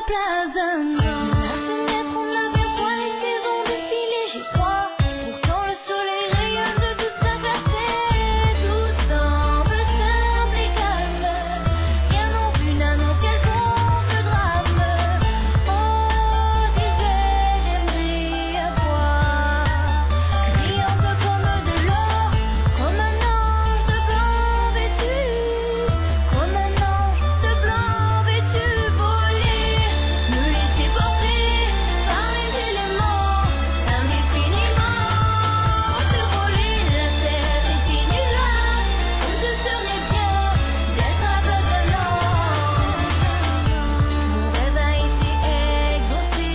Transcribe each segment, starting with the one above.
place d'un an. À fenêtre, on aperçoit les saisons défiler. J'y crois, pourtant le soleil rayonne de toute sa clarté. Tout semble simple et calme, rien non plus n'annonce quelconque drame. Oh, disais, j'aimerais avoir, gris un peu comme de l'or, comme un ange de blanc vêtu, comme un ange de blanc vêtu. Voler, me laisser porter par les éléments, indéfiniment survoler la terre et ses nuages, comme ce serait bien d'être à la place d'un ange. Mon rêve a été exaucé,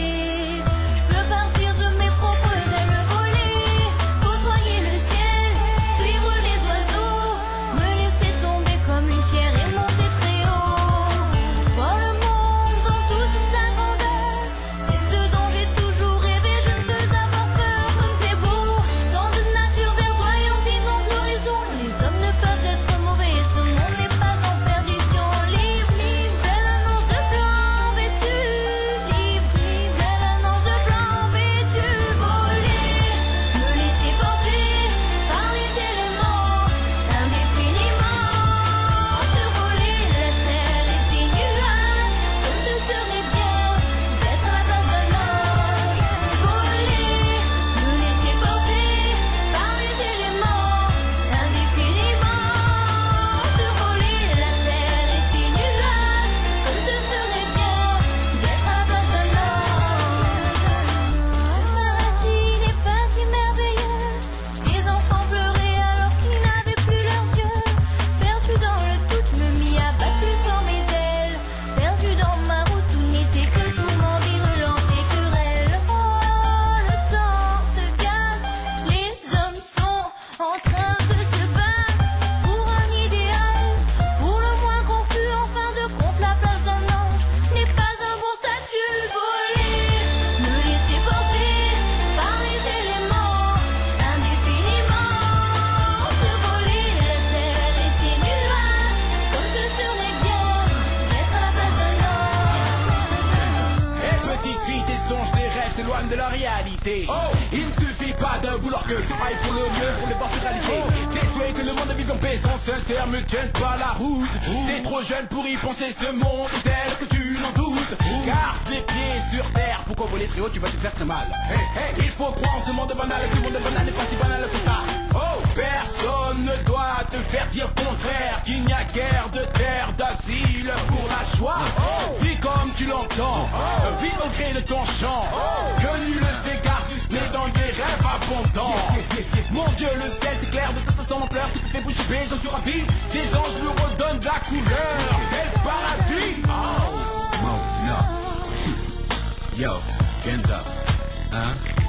je peux partir de mes propres ailes, voler, côtoyer le ciel, suivre les oiseaux, me laisser tomber comme une pierre et monter très haut. Voir le monde dans toute sa grandeur, c'est ce dont j'ai toujours rêvé, je ne veux avoir peur. Comme c'est beau, tant de nature verdoyante inonde l'horizon. Les hommes ne peuvent être mauvais, ce monde n'est pas en perdition. Libre, libre, telle un ange de blanc vêtu. Libre, libre, telle un ange de blanc vêtu. Voler, me laisser porter par les éléments, indéfiniment survoler la terre et ses nuages, comme ce serait bien d'être à la place d'un ange. Voler, me laisser porter par les éléments, indéfiniment survoler la terre et ses nuages, comme ce serait bien d'être à la place d'un ange. Ce paradis n'est pas si merveilleux, des enfants pleuraient alors qu'ils n'avaient plus leurs yeux. Perdu dans le doute, je me mis à battre plus fort mes ailes. Perdu dans ma route, tout n'était que tourment, virulence et querelle. Oh, le temps se gâte, les hommes sont en train de se battre pour un idéal, pour le moins confus. En fin de compte, la place d'un ange n'est pas un bon statut. Voler, me laisser porter par les éléments, indéfiniment survoler la terre et ses nuages, comme ce serait bien d'être à la place d'un ange. Hé petite fille, tes songes, tes rêves s'éloignent de la réalité. Il ne suffit pas de vouloir que tout aille pour le mieux, pour les voir se réaliser. Tes souhaits que le monde vive en paix sans sincère me tiennent pas la route. T'es trop jeune pour y penser, ce monde est tel que tu n'en doutes. Garde les pieds sur terre, pourquoi voler très haut, tu vas te faire très mal. Il faut croire en ce monde banal, ce monde banal n'est pas si banal que ça. Personne ne doit te faire dire le contraire, qu'il n'y a guère de terre d'asile pour la joie. Vis comme tu l'entends, vis au gré de ton chant, que nul ne s'égare si ce n'est dans des rêves abondants. Mon Dieu, le ciel c'est clair, de toute façon en pleurs, tu te fais bouche bée, j'en suis ravi. Des anges lui redonnent de la couleur, et le paradis. Mo, no. Yo, hands up. Huh?